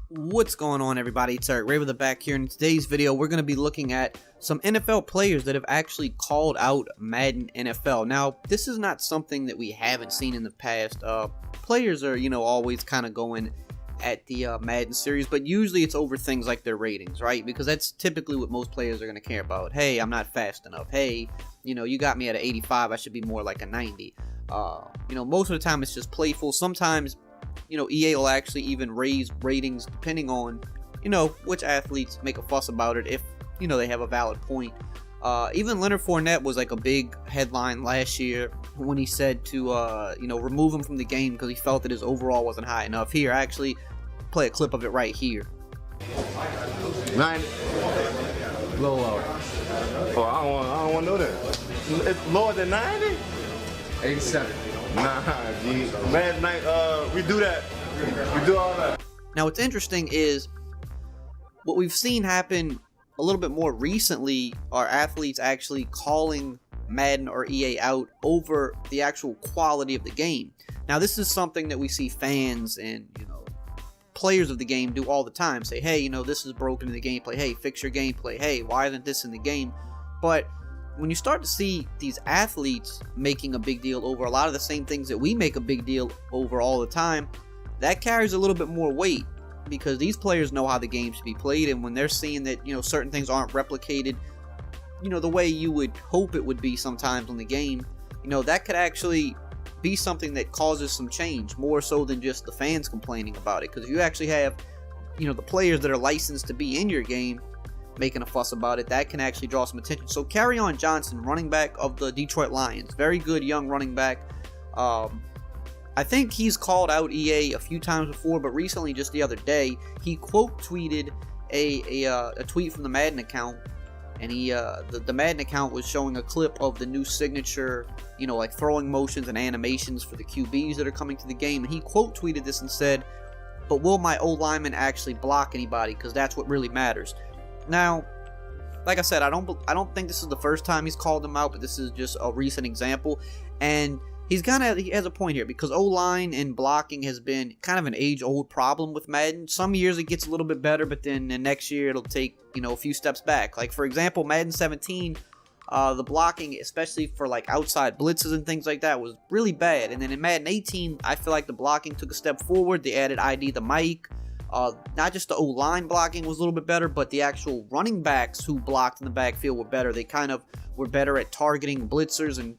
What's going on, everybody? It's EricRayweather back here. In today's video, we're going to be looking at some NFL players that have actually called out Madden NFL. Now, this is not something that we haven't seen in the past. Players are, always kind of going at the Madden series, but usually it's over things like their ratings, right? Because that's typically what most players are going to care about. Hey, I'm not fast enough. Hey, you got me at an 85. I should be more like a 90. Most of the time it's just playful. Sometimes EA will actually even raise ratings depending on, which athletes make a fuss about it if, they have a valid point. Even Leonard Fournette was like a big headline last year when he said to, remove him from the game because he felt that his overall wasn't high enough. Here, I actually play a clip of it right here. 90. A little lower. Oh, I don't want to know that. It's lower than 90? 87. Nah, G. Man, we do that. We do all that. Now, what's interesting is what we've seen happen a little bit more recently are athletes actually calling Madden or EA out over the actual quality of the game. Now, this is something that we see fans and, players of the game do all the time. Say, hey, this is broken in the gameplay. Hey, fix your gameplay. Hey, why isn't this in the game? But when you start to see these athletes making a big deal over a lot of the same things that we make a big deal over all the time, that carries a little bit more weight because these players know how the game should be played, and when they're seeing that, certain things aren't replicated, the way you would hope it would be sometimes on the game, that could actually be something that causes some change, more so than just the fans complaining about it. Because if you actually have, the players that are licensed to be in your game making a fuss about it, that can actually draw some attention. So Kerryon Johnson, running back of the Detroit Lions, very good young running back. I think he's called out EA a few times before, but recently, just the other day, he quote tweeted a tweet from the Madden account, and the Madden account was showing a clip of the new signature, like throwing motions and animations for the QBs that are coming to the game, and he quote tweeted this and said, "But will my O-lineman actually block anybody? Because that's what really matters." Now, like I said, I don't think this is the first time he's called them out, but this is just a recent example, and he has a point here because O-line and blocking has been kind of an age-old problem with Madden. Some years it gets a little bit better, but then the next year it'll take, a few steps back. Like, for example, Madden 17, the blocking, especially for like outside blitzes and things like that, was really bad. And then in Madden 18, I feel like the blocking took a step forward. They added ID the Mike. Not just the O-line blocking was a little bit better, but the actual running backs who blocked in the backfield were better. They kind of were better at targeting blitzers, and,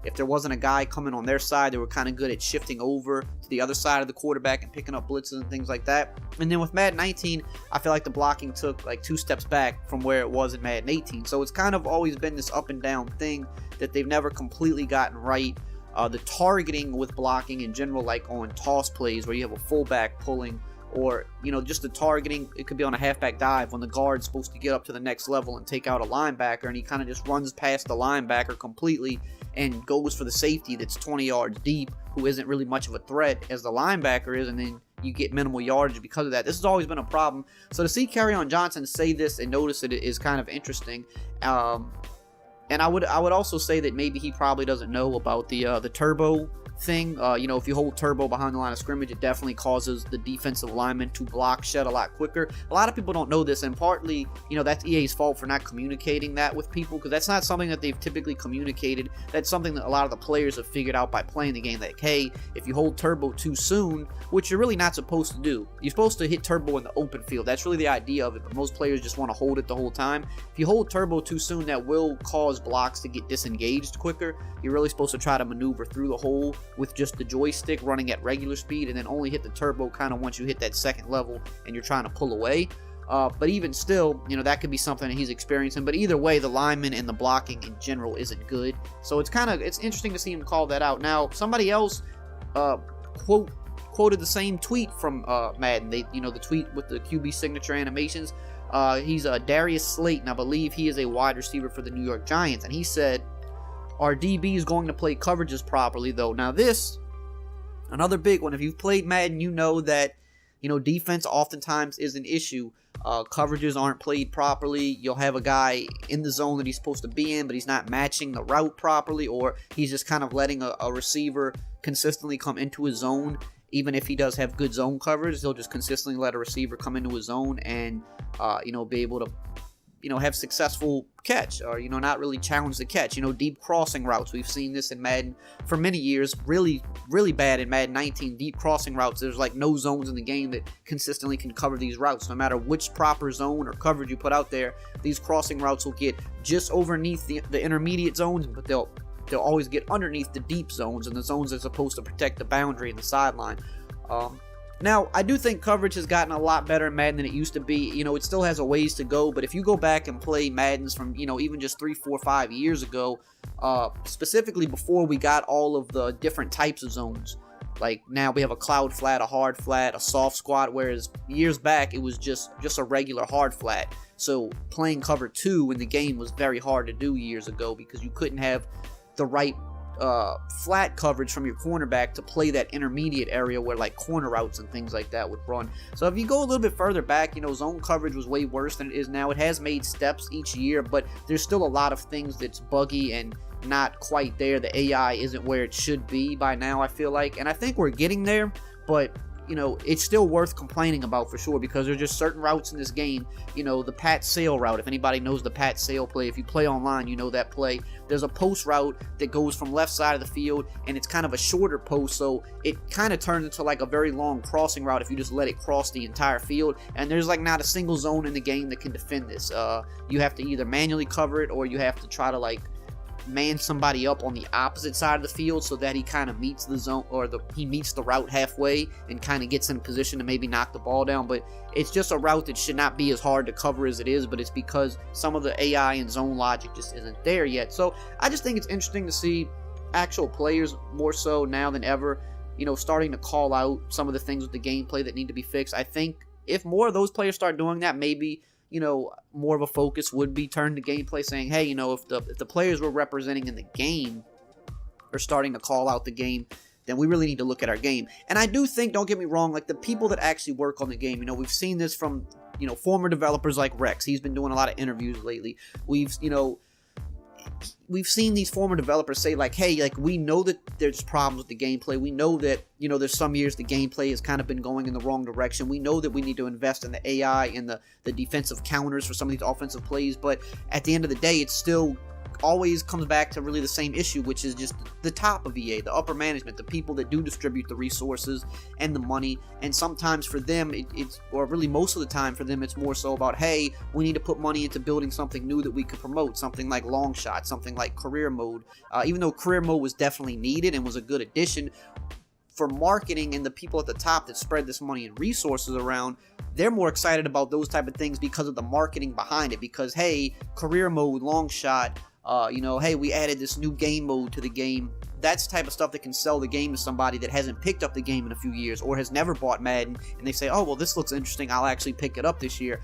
if there wasn't a guy coming on their side, they were kind of good at shifting over to the other side of the quarterback and picking up blitzes and things like that. And then with Madden 19, I feel like the blocking took like 2 steps back from where it was in Madden 18. So it's kind of always been this up and down thing that they've never completely gotten right. The targeting with blocking in general, like on toss plays where you have a fullback pulling, or, just the targeting, it could be on a halfback dive when the guard's supposed to get up to the next level and take out a linebacker, and he kind of just runs past the linebacker completely and goes for the safety that's 20 yards deep, who isn't really much of a threat as the linebacker is, and then you get minimal yardage because of that. This has always been a problem. So to see Kerryon Johnson say this and notice it is kind of interesting. And I would also say that maybe he probably doesn't know about the turbo thing. If you hold turbo behind the line of scrimmage, it definitely causes the defensive lineman to block shed a lot quicker. A lot of people don't know this, and partly, that's EA's fault for not communicating that with people, because that's not something that they've typically communicated. That's something that a lot of the players have figured out by playing the game, like, hey, if you hold turbo too soon, which you're really not supposed to do, you're supposed to hit turbo in the open field. That's really the idea of it, but most players just want to hold it the whole time. If you hold turbo too soon, that will cause blocks to get disengaged quicker. You're really supposed to try to maneuver through the hole with just the joystick running at regular speed, and then only hit the turbo kind of once you hit that second level and you're trying to pull away. But even still, that could be something that he's experiencing. But either way, the lineman and the blocking in general isn't good. So it's interesting to see him call that out. Now, somebody else quoted the same tweet from Madden. The tweet with the QB signature animations. He's Darius Slayton. I believe he is a wide receiver for the New York Giants, and he said, "Our DB is going to play coverages properly, though." Now this, another big one. If you've played Madden, you know that, defense oftentimes is an issue. Coverages aren't played properly. You'll have a guy in the zone that he's supposed to be in, but he's not matching the route properly, or he's just kind of letting a receiver consistently come into his zone even if he does have good zone coverage, he'll just consistently let a receiver come into his zone and, be able to, have successful catch or, not really challenge the catch. Deep crossing routes. We've seen this in Madden for many years. Really, really bad in Madden 19. Deep crossing routes. There's like no zones in the game that consistently can cover these routes. No matter which proper zone or coverage you put out there, these crossing routes will get just underneath the intermediate zones, but they'll always get underneath the deep zones and the zones that's supposed to protect the boundary and the sideline. Now, I do think coverage has gotten a lot better in Madden than it used to be. It still has a ways to go, but if you go back and play Maddens from, even just 3, 4, 5 years ago, specifically before we got all of the different types of zones, like now we have a cloud flat, a hard flat, a soft squat, whereas years back it was just a regular hard flat. So playing cover 2 in the game was very hard to do years ago because you couldn't have the right flat coverage from your cornerback to play that intermediate area where like corner routes and things like that would run. So if you go a little bit further back, zone coverage was way worse than it is now. It has made steps each year, but there's still a lot of things that's buggy and not quite there. The AI isn't where it should be by now, I feel like, and I think we're getting there, but it's still worth complaining about for sure because there's just certain routes in this game. The Pat Sale route, if anybody knows the Pat Sale play, if you play online, you know that play. There's a post route that goes from left side of the field, and it's kind of a shorter post, so it kind of turns into like a very long crossing route if you just let it cross the entire field, and there's like not a single zone in the game that can defend this. You have to either manually cover it or you have to try to like man somebody up on the opposite side of the field so that he kind of meets the zone or he meets the route halfway and kind of gets in a position to maybe knock the ball down. But it's just a route that should not be as hard to cover as it is, but it's because some of the AI and zone logic just isn't there yet. So I just think it's interesting to see actual players more so now than ever, starting to call out some of the things with the gameplay that need to be fixed. I think if more of those players start doing that, maybe more of a focus would be turned to gameplay, saying, hey, if the players we're representing in the game are starting to call out the game, then we really need to look at our game. And I do think, don't get me wrong, like the people that actually work on the game, we've seen this from, former developers like Rex. He's been doing a lot of interviews lately. We've seen these former developers say like, hey, like we know that there's problems with the gameplay. We know that, there's some years the gameplay has kind of been going in the wrong direction. We know that we need to invest in the AI and the defensive counters for some of these offensive plays. But at the end of the day, it's still always comes back to really the same issue, which is just the top of EA, the upper management, the people that do distribute the resources and the money. And sometimes for them, or really most of the time for them, it's more so about, hey, we need to put money into building something new that we could promote, something like long shot, something like career mode. Even though career mode was definitely needed and was a good addition, for marketing and the people at the top that spread this money and resources around, they're more excited about those type of things because of the marketing behind it. Because, hey, career mode, long shot, hey, we added this new game mode to the game. That's the type of stuff that can sell the game to somebody that hasn't picked up the game in a few years or has never bought Madden, and they say, oh, well, this looks interesting, I'll actually pick it up this year.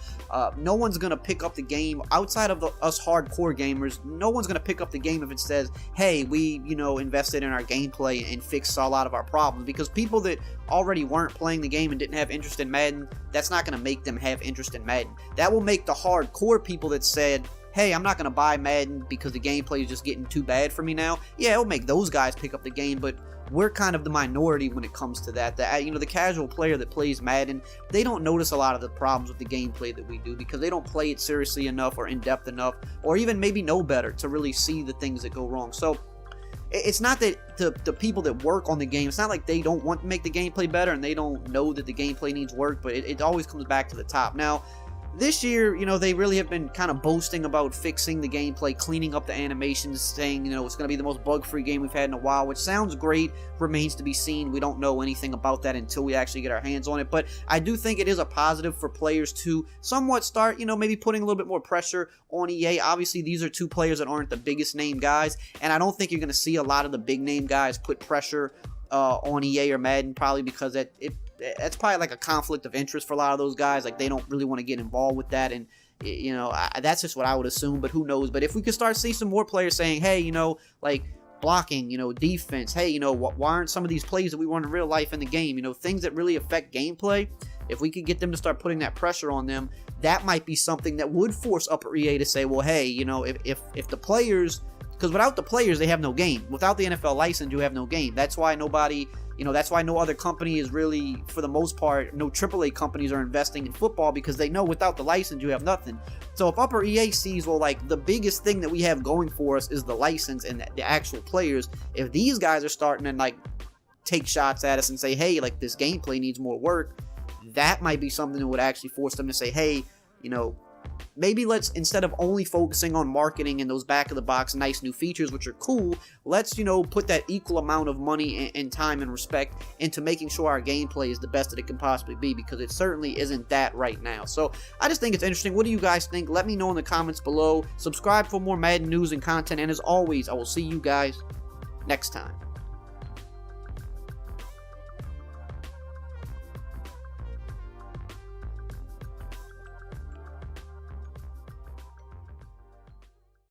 No one's going to pick up the game outside of us hardcore gamers. No one's going to pick up the game if it says, hey, we, invested in our gameplay and fixed a lot of our problems, because people that already weren't playing the game and didn't have interest in Madden, that's not going to make them have interest in Madden. That will make the hardcore people that said, hey, I'm not going to buy Madden because the gameplay is just getting too bad for me now. Yeah, it'll make those guys pick up the game, but we're kind of the minority when it comes to that. The casual player that plays Madden, they don't notice a lot of the problems with the gameplay that we do because they don't play it seriously enough or in-depth enough or even maybe know better to really see the things that go wrong. So it's not that the people that work on the game, it's not like they don't want to make the gameplay better and they don't know that the gameplay needs work, but it always comes back to the top. Now, this year, they really have been kind of boasting about fixing the gameplay, cleaning up the animations, saying, it's going to be the most bug-free game we've had in a while, which sounds great, remains to be seen. We don't know anything about that until we actually get our hands on it, but I do think it is a positive for players to somewhat start, maybe putting a little bit more pressure on EA. Obviously, these are two players that aren't the biggest name guys, and I don't think you're going to see a lot of the big name guys put pressure on EA or Madden, probably because that's probably like a conflict of interest for a lot of those guys. Like, they don't really want to get involved with that, and that's just what I would assume, but who knows. But if we could start seeing some more players saying, hey, like blocking, defense, hey, why aren't some of these plays that we want in real life in the game, things that really affect gameplay, if we could get them to start putting that pressure on them, that might be something that would force upper EA to say, well, hey, if the players, because without the players, they have no game. Without the NFL license, you have no game. That's why nobody, You know, that's why no other company is really, for the most part, no AAA companies are investing in football, because they know without the license you have nothing. So if Upper EA sees, well, like, the biggest thing that we have going for us is the license and the actual players, if these guys are starting to, like, take shots at us and say, hey, like, this gameplay needs more work, that might be something that would actually force them to say, hey, you know, maybe let's, instead of only focusing on marketing and those back-of-the-box nice new features, which are cool, let's, you know, put that equal amount of money and time and respect into making sure our gameplay is the best that it can possibly be, because it certainly isn't that right now. So I just think it's interesting. What do you guys think? Let me know in the comments below. Subscribe for more Madden news and content, and as always, I will see you guys next time.